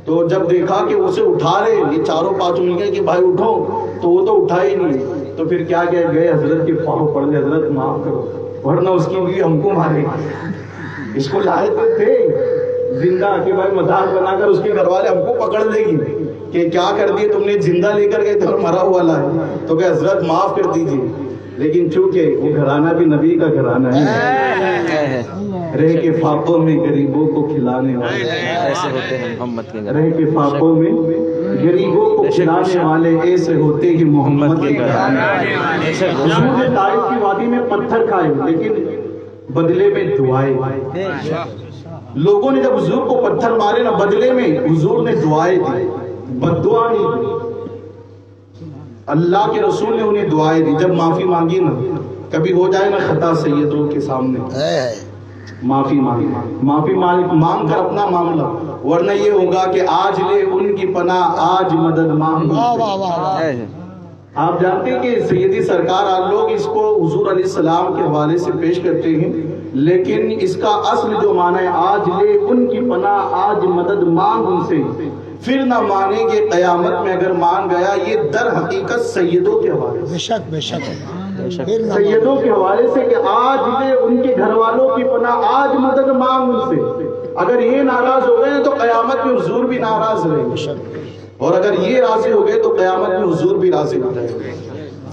[SPEAKER 2] تو جب دیکھا کہ اسے اٹھا رہے، یہ چاروں پانچ مل گئے کہ بھائی اٹھو، تو وہ تو اٹھا ہی نہیں، تو پھر کیا کہ گئے حضرت کے پاؤں پڑ گئے، حضرت معاف کرو ورنہ اس کی بھی ہم کو مارے گا۔ اس کو لائے تھے زندہ کہ بھائی مزار بنا کر اس کے گھر والے ہم کو پکڑ لے گی کہ کیا کر دیے تم نے، زندہ لے کر گئے تھے اور مرا ہوا لائے، تو کہ حضرت معاف کر دیجیے۔ لیکن چونکہ وہ گھرانہ بھی نبی کا گھرانہ ہے، رہ کے فاقوں میں غریبوں کو کھلانے والے،
[SPEAKER 3] ایسے ہوتے ہیں محمد کے گھر،
[SPEAKER 2] رہ کے فاقوں میں غریبوں کو کھلانے والے، ایسے ہوتے ہی محمد کے گھرانے والے۔ حضور نے طائف کی وادی میں پتھر کھائے لیکن بدلے میں دعائیں، لوگوں نے جب حضور کو پتھر مارے نا، بدلے میں حضور نے دعائیں دی، بد دعا نہیں دی۔ اللہ کے رسول نے انہیں دعائیں دی، جب معافی مانگی نا، کبھی ہو جائے نا خطا سیدوں کے سامنے، معافی مانگ کر اپنا معاملہ، ورنہ یہ ہوگا کہ آج لے ان کی پناہ، آج مدد مانگ۔ آپ جانتے ہیں کہ سیدی سرکار آپ لوگ اس کو حضور علیہ السلام کے حوالے سے پیش کرتے ہیں، لیکن اس کا اصل جو معنی ہے، آج لے ان کی پناہ، آج مدد مانگ ان سے، پھر نہ مانیں گے قیامت میں اگر مان گیا، یہ در حقیقت سیدوں کے حوالے سے،
[SPEAKER 4] بے شک
[SPEAKER 2] سیدوں کے حوالے سے کہ آج لے ان کے گھر والوں کی پناہ، آج مدد مانگ ان سے۔ اگر یہ ناراض ہو گئے تو قیامت میں حضور بھی ناراض رہیں گے، اور اگر یہ راضی ہو گئے تو قیامت میں حضور بھی راضی ہو جائے گا۔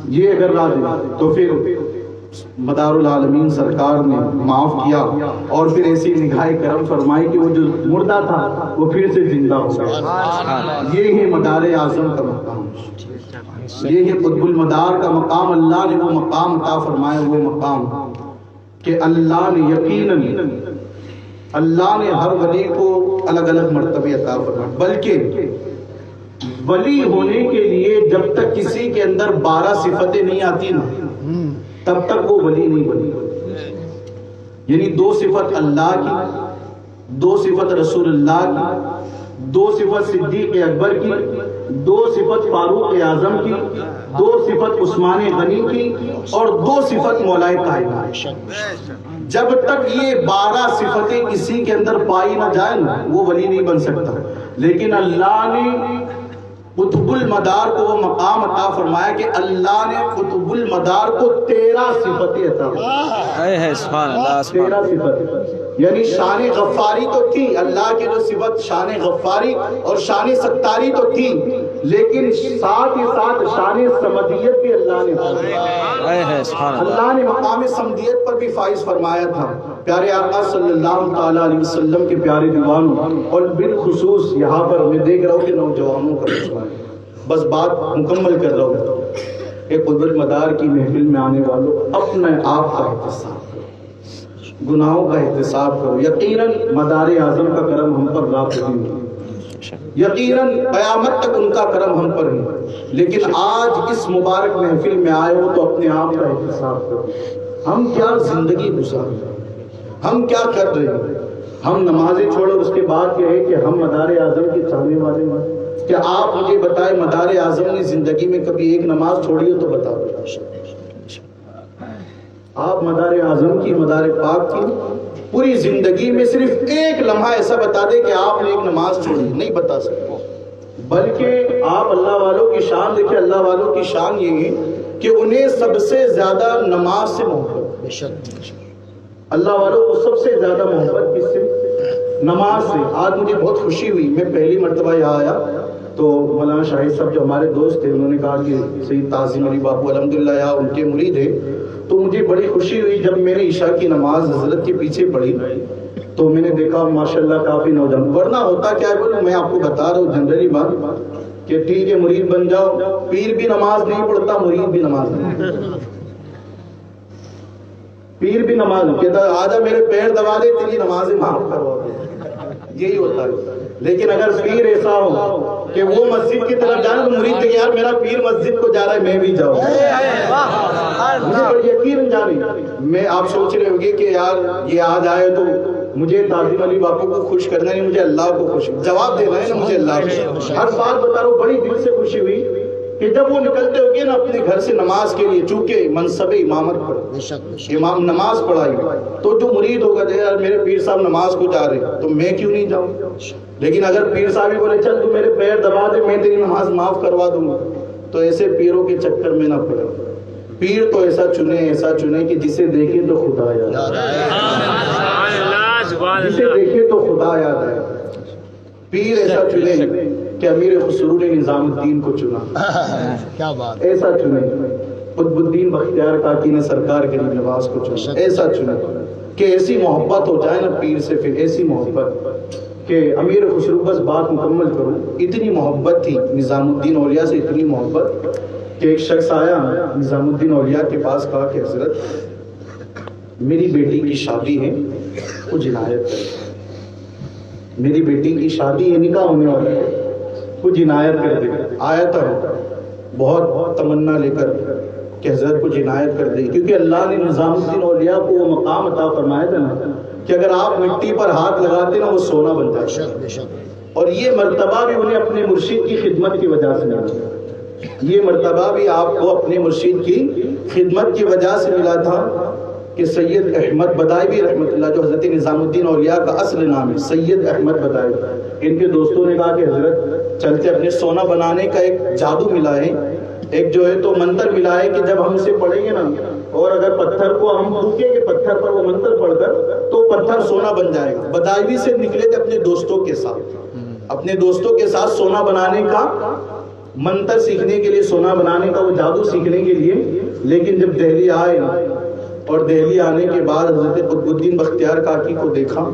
[SPEAKER 2] یہ اگر راضی تو پھر مدار العالمین سرکار نے معاف کیا، اور پھر ایسی نگاہ کرم فرمائی کہ وہ جو مردہ تھا وہ پھر سے زندہ ہو گیا۔ یہ ہے مدار اعظم کا مقام، یہ ہے قطب المدار کا مقام۔ اللہ نے وہ مقام عطا فرمایا، وہ مقام کہ اللہ نے یقیناً اللہ نے ہر ولی کو الگ الگ مرتبے عطا فرمائے، بلکہ ولی ہونے کے لیے جب تک کسی کے اندر 12 صفتیں نہیں آتی نا، تب تک وہ ولی نہیں بنی۔ یعنی 2 صفت اللہ کی، 2 صفت رسول اللہ کی، 2 صفت صدیق اکبر کی، 2 صفت فاروق اعظم کی، 2 صفت عثمان غنی کی، اور 2 صفت مولا کائنات۔ جب تک یہ 12 صفتیں کسی کے اندر پائی نہ جائیں نا، وہ ولی نہیں بن سکتا۔ لیکن اللہ نے قطب المدار کو وہ مقام عطا فرمایا کہ اللہ نے قطب المدار کو 13 صفتیں عطا فرمائی، 13 صفتیں، یعنی شان غفاری تو تھی، اللہ کی جو صفت شان غفاری اور شان ستاری تو تھی، لیکن ساتھ ہی ساتھ شان سمدیت بھی اللہ نے اللہ نے مقام سمدیت پر بھی فائز فرمایا تھا۔ پیارے آقا صلی اللہ تعالیٰ علیہ وسلم کے پیارے دیوانوں، اور بالخصوص یہاں پر میں دیکھ رہا ہوں کہ نوجوانوں کا مسئلہ ہے، بس بات مکمل کر رہا ہوں کہ قطب المدار کی محفل میں آنے والوں اپنے آپ کا احتساب کرو، گناہوں کا احتساب کرو۔ یقیناً مدار اعظم کا کرم ہم پر رافض ہے، یقیناً قیامت تک ان کا کرم ہم پر ہے، لیکن آج اس مبارک محفل میں آئے ہو تو اپنے آپ کا احتساب کرو۔ ہم کیا زندگی گزار رہے ہیں، ہم کیا کر رہے ہیں؟ ہم نمازیں چھوڑو، اس کے بعد کہے کہ ہم مدار اعظم کے چاہنے والے ہیں۔ کیا آپ مجھے بتائیں مدار اعظم نے زندگی میں کبھی ایک نماز چھوڑی ہو تو بتا دو۔ آپ مدار اعظم کی، مدار پاک کی پوری زندگی میں صرف ایک لمحہ ایسا بتا دے کہ آپ نے ایک نماز چھوڑی، نہیں بتا سکتے۔ بلکہ آپ اللہ والوں کی شان دیکھیں، اللہ والوں کی شان یہ ہے کہ انہیں سب سے زیادہ نماز سے محبت، اللہ والوں کو سب سے زیادہ محبت کس سے؟ نماز سے۔ آج مجھے بہت خوشی ہوئی، میں پہلی مرتبہ یہاں آیا تو مولانا شاہد صاحب جو ہمارے دوست تھے، انہوں نے کہا کہ سید تعظیم علی باپو الحمدللہ یہاں ان کے مرید ہیں، تو مجھے بڑی خوشی ہوئی جب میں نے عشاء کی نماز حضرت کے پیچھے پڑھی تو میں نے دیکھا ماشاءاللہ کافی نوجوان، ورنہ ہوتا کیا ہے بولوں، میں آپ کو بتا رہا ہوں جنرلی بات کہ ٹھیک ہے مرید بن جاؤ، پیر بھی نماز نہیں پڑھتا، مرید بھی نماز نہیں پڑھتا، پیر بھی نماز کہتا آجا میرے پیر دبا دے تیری نمازیں معاف کروا دے، یہی ہوتا ہے۔ لیکن اگر پیر ایسا ہو کہ وہ مسجد کی طرف جانا تو مرید کہ یار میرا پیر مسجد کو جا رہا ہے میں بھی جاؤں. مجھے بڑی یقین جانی. میں آپ سوچ رہے ہوگے کہ یار یہ آج آئے تو مجھے تعظیم علی باپو کو خوش کرنا ہے, مجھے اللہ کو خوش جواب دینا ہے نا مجھے اللہ کو. ہر بات بتا رہا ہوں, بڑی دل سے خوشی ہوئی کہ جب وہ نکلتے ہوگے نا اپنے گھر سے نماز کے لیے, چونکہ منصب امامت پر امام نماز پڑھائی, تو جو مرید ہوگا یار میرے پیر صاحب نماز کو جا رہے تو میں کیوں نہیں جاؤں. لیکن اگر پیر صاحب ہی بولے چل تو میرے پیر دبا دے میں تیری نماز معاف کروا دوں گا, تو ایسے پیروں کے چکر میں نہ پڑے. پیر تو ایسا چنے کہ جسے دیکھے تو خدا یاد آئے, جسے دیکھے تو خدا یاد آئے. پیر ایسا چنے کہ امیر خسرو نے نظام الدین کو چنا,
[SPEAKER 4] کیا بات.
[SPEAKER 2] ایسا چنے قطب الدین بختیار کاکی نے سرکار غریب نواز کو چنا, ایسا چنے کہ ایسی محبت ہو جائے نا پیر سے, پھر ایسی محبت کہ امیر خسرو, بس بات مکمل کروں, اتنی محبت تھی نظام الدین اولیاء سے, اتنی محبت کہ ایک شخص آیا نظام الدین اولیاء کے پاس, کہا کہ حضرت میری بیٹی کی شادی ہے, کچھ عنایت کریں. میری بیٹی کی شادی ہے, نکاح ہونے والا ہے, کچھ عنایت کر دے. آیا تھا بہت تمنا لے کر کہ حضرت کچھ عنایت کر دے, کیونکہ اللہ نے نظام الدین اولیاء کو وہ مقام عطا فرمایا تھا نا کہ اگر آپ مٹی پر ہاتھ لگاتے نا وہ سونا بن جاتا. اور یہ مرتبہ بھی انہیں اپنے مرشد کی خدمت کی وجہ سے ملا. یہ مرتبہ بھی آپ کو اپنے مرشد کی خدمت کی وجہ سے ملا تھا کہ سید احمد بدائبی رحمۃ اللہ, جو حضرت نظام الدین اولیاء کا اصل نام ہے, سید احمد بدائبی, ان کے دوستوں نے کہا کہ حضرت چلتے اپنے سونا بنانے کا ایک جادو ملا ہے, ایک جو ہے تو منتر ملا ہے کہ جب ہم اسے پڑھیں گے نا اور اگر پتھر کو ہم پھونکیں گے پتھر پر وہ منتر پڑھ کر تو پتھر سونا بن جائے گا. بدائبی سے نکلے تھے اپنے دوستوں کے ساتھ سونا بنانے کا منتر سیکھنے کے لیے, سونا بنانے کا وہ جادو سیکھنے کے لیے. لیکن جب دہلی آئے اور دہلی آنے کے بعد حضرت قطب الدین بختیار کاکی کو دیکھا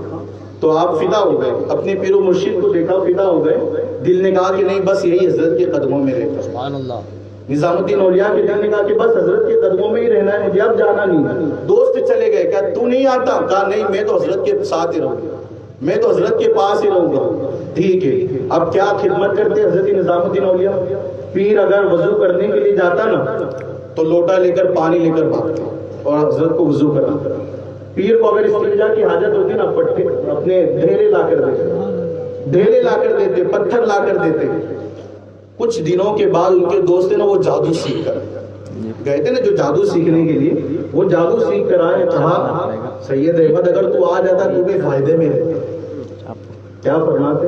[SPEAKER 2] تو آپ فدا ہو گئے, اپنے پیر و مرشد کو دیکھا فدا ہو گئے. دل نے کہا کہ نہیں بس یہی حضرت کے قدموں میں رہتا.
[SPEAKER 4] سبحان اللہ.
[SPEAKER 2] نظام الدین اولیاء کے دل نے کہا کہ بس حضرت کے قدموں میں ہی رہنا ہے, مجھے اب جانا نہیں. دوست چلے گئے, کہا تو نہیں آتا, کہا نہیں میں تو حضرت کے ساتھ ہی رہوں گا, میں تو حضرت کے پاس ہی رہوں گا. ٹھیک ہے, اب کیا خدمت کرتے حضرت نظام الدین اولیاء. پیر اگر وضو کرنے کے لیے جاتا نا تو لوٹا لے کر پانی لے کر بھاگتا اور حضرت کو وضو کرا. پیر کو اگر استنجا کی حاجت ہوتی نا پٹھے اپنے ڈھیلے لا کر دیتے, پتھر لا کر دیتے. کچھ دنوں کے بعد ان کے دوست نے وہ جادو سیکھ کر گئے تھے نا, جو جادو سیکھنے کے لیے وہ جادو سیکھ کر آئے. کہا سید احمد اگر تو آ جاتا تو بھی فائدے میں رہتے. کیا فرماتے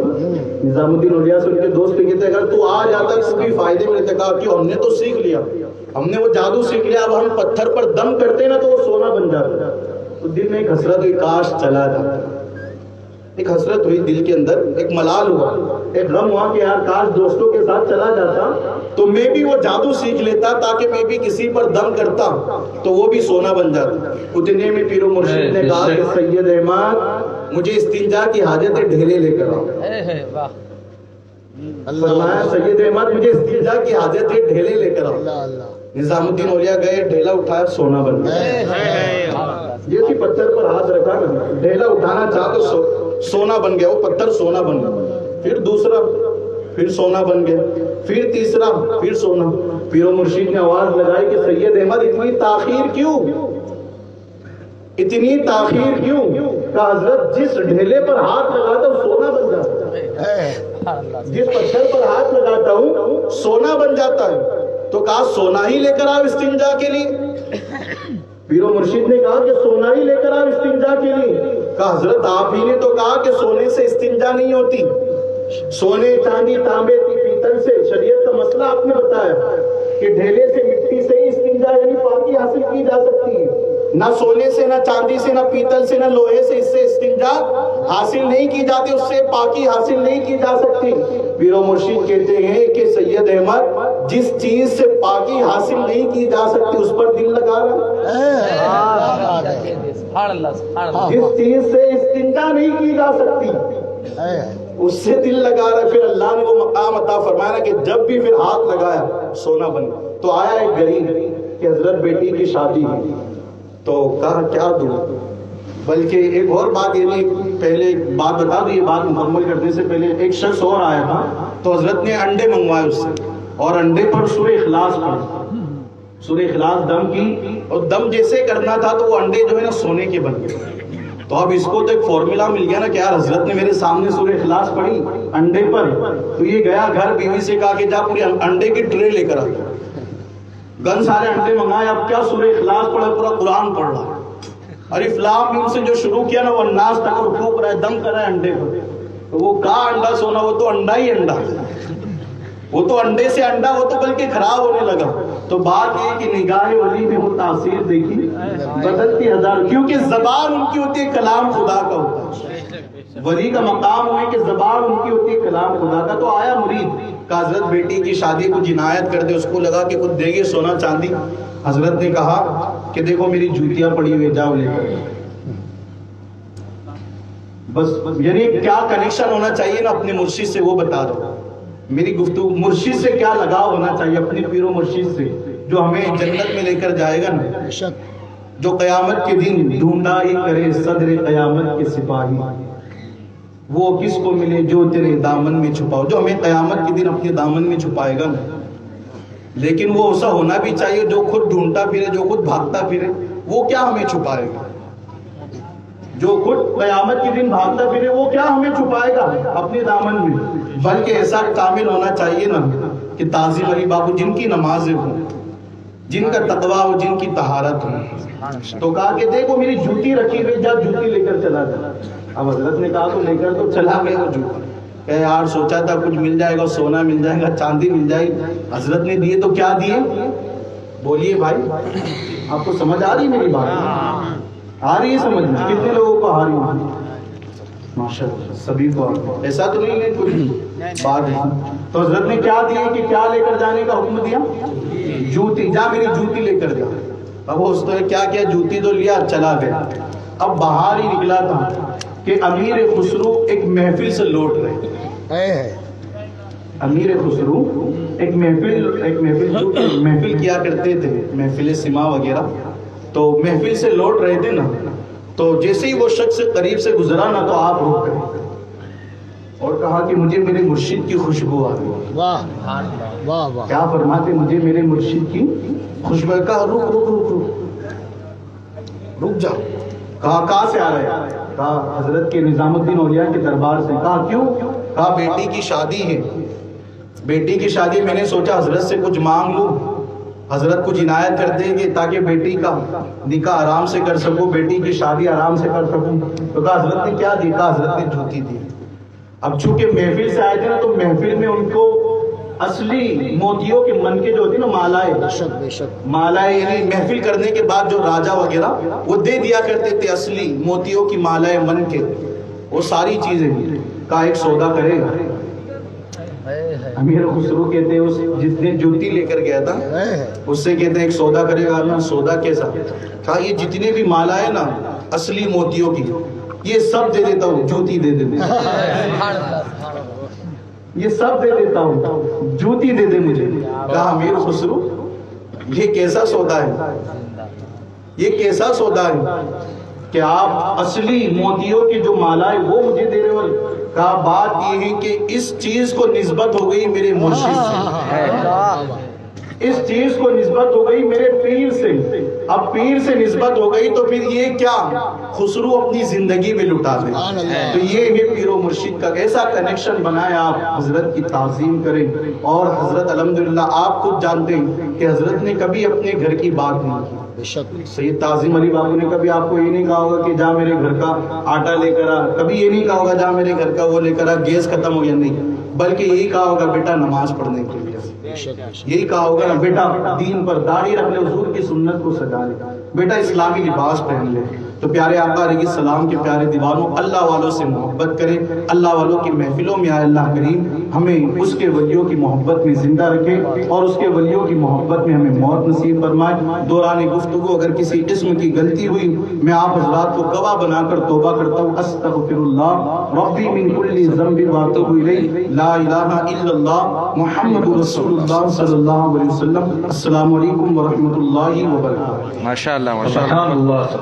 [SPEAKER 2] نظام الدین اولیاء سے ان کے دوست کہتے اگر تو آ جاتا تو بھی فائدے میں رہتے. کہا کہ ہم نے تو سیکھ لیا, ہم نے وہ جادو سیکھ لیا, اب ہم پتھر پر دم کرتے نا تو وہ سونا بن جاتا. تو دل میں ایک حسرت ہوئی, کاش چلا جاتا. ایک حسرت ہوئی دل کے اندر, ایک ملال ہوا, ایک غم ہوا کہ یار کاش دوستوں کے ساتھ چلا جاتا تو میں بھی وہ جادو سیکھ لیتا تاکہ میں بھی کسی پر دم کرتا تو وہ بھی سونا بن جاتا. اتنے میں پیر و مرشد نے کہا کہ سید احمد مجھے استنجا کی حاجت ہے, ڈھیلے لے کر آؤ. فرمایا سید احمد مجھے استنجا کی حاجت ہے, ڈھیلے لے کر آؤ. نظام الدین اولیاء گئے, ڈھیلا اٹھایا, سونا بن گیا. جیسے پتھر پر ہاتھ رکھا نا, ڈھیلا اٹھانا چاہ تو سونا بن گیا, وہ پتھر سونا بن گیا. پھر دوسرا, پھر سونا بن گیا. پھر تیسرا, پھر سونا. پیر و مرشد نے آواز لگائی کہ سید احمد اتنی تاخیر کیوں, اتنی تاخیر کیوں؟ کہ حضرت جس ڈھیلے پر ہاتھ لگاتا ہوں سونا بن جاتا ہے, جس پتھر پر ہاتھ لگاتا ہوں سونا بن جاتا ہے. تو کہا سونا ہی لے کر آؤ استنجا کے لیے. پیر و مرشد نے کہا کہ سونا ہی لے کر آؤ استنجا کے لیے. کہا حضرت آپ ہی نے تو کہا کہ سونے سے استنجا نہیں ہوتی, سونے چاندی تانبے پیتل سے. شریعت کا مسئلہ آپ نے بتایا کہ ڈھیلے سے مٹی سے ہی استنجا یعنی پاکی حاصل کی جا سکتی ہے. نہ سونے سے, نہ چاندی سے, نہ پیتل سے, نہ لوہے سے اس سے استنجا حاصل نہیں کی جاتی, اس سے پاکی حاصل نہیں کی جا سکتی. پیر و مرشد کہتے ہیں کہ سید احمد جس چیز سے پاکی حاصل نہیں کی جا سکتی اس پر دل لگا رہا ہے. جس چیز سے استنجا نہیں کی جا سکتی اس سے دل لگا رہا ہے. پھر اللہ نے وہ مقام عطا فرمایا کہ جب بھی پھر ہاتھ لگایا سونا بن. تو آیا ایک غریب کہ حضرت بیٹی کی شادی ہے, تو کہا کیا دوں.
[SPEAKER 4] بلکہ ایک اور بات، یعنی پہلے ایک بات بتا دوں، یہ بات مکمل کرنے سے پہلے ایک شخص اور آیا تھا تو حضرت نے انڈے منگوائے اس سے، اور انڈے پر سورہ اخلاص پڑھی، سورہ اخلاص دم کی، اور دم جیسے کرنا تھا تو وہ انڈے جو ہے نا سونے کے بن گئے۔ تو اب اس کو تو ایک فارمولا مل گیا نا کہ یار حضرت نے میرے سامنے سورہ اخلاص پڑھی انڈے پر، تو یہ گیا گھر، بیوی سے کہا کہ جا پوری انڈے کی ٹرے لے کر آ، گن سارے انڈے منگائے، اب کیا سورہ اخلاص پڑھا، پورا قرآن پڑھ رہا، الف لام میم سے جو شروع کیا نا وہ الناس تک اور پھونک رہا ہے، دم کر رہا ہے انڈے پر، تو وہ کہاں انڈا سونا، وہ تو انڈا ہی انڈا، وہ تو انڈے سے انڈا، وہ تو بلکہ خراب ہونے لگا۔ تو بات یہ کہ نگاہ ولی میں وہ تاثیر دیکھی بدلتی ہزار، کیونکہ زبان ان کی ہوتی ہے کلام خدا کا ہوتا ہے، ولی کا مقام ہے کہ زبان ان کی ہوتی ہے کلام خدا کا۔ تو آیا مرید کہ حضرت بیٹی کی شادی کو جنایت کر دے، اس کو لگا کہ کچھ دے گے سونا چاندی، حضرت نے کہا کہ دیکھو میری جوتیاں پڑی ہوئی، جاؤ لے کر۔ بس یعنی کیا کنیکشن ہونا چاہیے نا اپنے مرشد سے، وہ بتا دو۔ میری گفتگو مرشد سے کیا لگاؤ ہونا چاہیے، اپنے پیر و مرشد سے، جو ہمیں جنت میں لے کر جائے گا نا، جو قیامت کے دن ڈھونڈا ہی کرے صدر قیامت کے سپاہی، وہ کس کو ملے جو تیرے دامن میں چھپاؤ، جو ہمیں قیامت کے دن اپنے دامن میں چھپائے گا نا۔ لیکن وہ ایسا ہونا بھی چاہیے جو خود ڈھونڈتا پھرے، جو خود بھاگتا پھرے، وہ کیا ہمیں چھپائے گا؟ جو خود قیامت کے دن بھاگتا پھرے وہ کیا ہمیں چھپائے گا اپنے دامن میں؟ بلکہ ایسا کامل ہونا چاہیے نا کہ تعظیم علی بابو جن کی نمازیں ہوں، جن کا تقویٰ ہو، جن کی طہارت ہو۔ تو کہا کہ دیکھو میری جوتی رکھی ہوئی، جا جوتی لے کر چلا جا۔ اب حضرت نے کہا تو لے کر تو چلا گیا وہ جوتی، کہ یار سوچا تھا کچھ مل جائے گا، سونا مل جائے گا، چاندی مل جائے گی، حضرت نے دیے تو کیا دیے؟ بولیے بھائی، آپ کو سمجھ آ رہی میری بات؟ آ رہی ہے سمجھ میں؟ کتنے لوگوں کو آ رہی ہے؟ ماشاءاللہ سبھی کو۔ ایسا تو نہیں ہے کچھ بات ہے۔ تو حضرت نے کیا دیا کہ کیا لے کر جانے کا حکم دیا؟ جوتی، جا میری جوتی لے کر جا۔ اب اس نے کیا کیا، جوتی تو لیا، چلا گیا۔ اب باہر ہی نکلا تھا کہ امیر خسرو ایک محفل سے لوٹ رہے، امیر خسرو ایک محفل کیا کرتے تھے، محفل سما وغیرہ، تو محفل سے لوٹ رہے تھے نا، تو جیسے ہی وہ شخص قریب سے گزرا نا تو آپ رک گئے اور کہا کہ مجھے میرے مرشد کی خوشبو آ رہی۔ واہ واہ واہ، کیا فرماتے؟ مجھے میرے مرشد کی خوشبو۔ کہا رک رک رک رک رک جا۔ کہا کہاں سے آ رہے ہیں؟ کہا حضرت کے نظام الدین اولیاء کے دربار سے۔ کہا کیوں؟ کہا بیٹی کی شادی ہے، بیٹی کی شادی، میں نے سوچا حضرت سے کچھ مانگ لوں، حضرت کچھ عنایت کر دیں گے تاکہ بیٹی کا نکاح آرام سے کر سکوں، بیٹی کی شادی آرام سے کر سکوں۔ تو کہا حضرت نے کیا دی؟ کہا حضرت نے جوتی دی۔ اب چونکہ محفل سے آئے تھے نا تو محفل میں ان کو اصلی موتیوں کے من کے جو ہوتی نا مالائے، مالائے یعنی محفل کرنے کے بعد جو راجہ وغیرہ وہ دے دیا کرتے تھے اصلی موتیوں کی مالائے من کے، وہ ساری چیزیں کا ایک سودا کرے گا۔ امیر خسرو کہتے ہیں اس جس نے جوتی لے کر گیا تھا اس سے کہتے ہیں ایک سودا کرے گا نا، سودا کیسا؟ کہا یہ جتنے بھی مالا ہے نا اصلی موتیوں کی، یہ سب دے دیتا ہوں، جوتی دے دیتا ہوں، یہ سب دے دیتا ہوں، جوتی دے دے مجھے۔ کہا امیر خسرو یہ کیسا سودا ہے، یہ کیسا سودا ہے کہ آپ اصلی موتیوں کی جو مالا ہے وہ مجھے دے رہے ہو؟ کہا بات یہ ہے کہ اس چیز کو نسبت ہو گئی میرے مرشد سے، اس چیز کو نسبت ہو گئی میرے پیر سے۔ اب پیر سے نسبت ہو گئی تو پھر یہ کیا خسرو اپنی زندگی میں لٹا دے۔ تو یہ ہے پیر و مرشد کا ایسا کنیکشن بنایا، آپ حضرت کی تعظیم کریں۔ اور حضرت الحمدللہ آپ خود جانتے ہیں کہ حضرت نے کبھی اپنے گھر کی بات نہیں کی۔ سید تعظیم علی بابو نے کبھی آپ کو یہ نہیں کہا ہوگا کہ جا میرے گھر کا آٹا لے کر آ، کبھی یہ نہیں کہا ہوگا جا میرے گھر کا وہ لے کر آ، گیس ختم ہو گیا، نہیں، بلکہ یہی کہا ہوگا بیٹا نماز پڑھنے کے لیے، یہی کہا ہوگا نا بیٹا دین پر داڑھی رکھ لے، حضور کی سنت کو سجا لے، بیٹا اسلامی لباس پہن لے۔ تو پیارے آقا علیہ السلام کے پیارے دیوانوں، اللہ والوں سے محبت کریں، اللہ والوں کی محفلوں میں آئے۔ اللہ کریم ہمیں اس کے ولیوں کی محبت میں زندہ رکھے اور اس کے ولیوں کی محبت میں ہمیں موت نصیب فرمائے۔ دوران گفتگو اگر کسی قسم کی غلطی ہوئی میں آپ حضرات کو گواہ بنا کر توبہ کرتا ہوں۔ استغفر اللہ ربی من کل ذنب واتوب الیہ، لا الہ الا اللہ محمد رسول اللہ صلی اللہ علیہ وسلم۔ السلام علیکم ورحمۃ اللہ وبرکاتہ۔
[SPEAKER 3] ماشاء اللہ ماشاء اللہ۔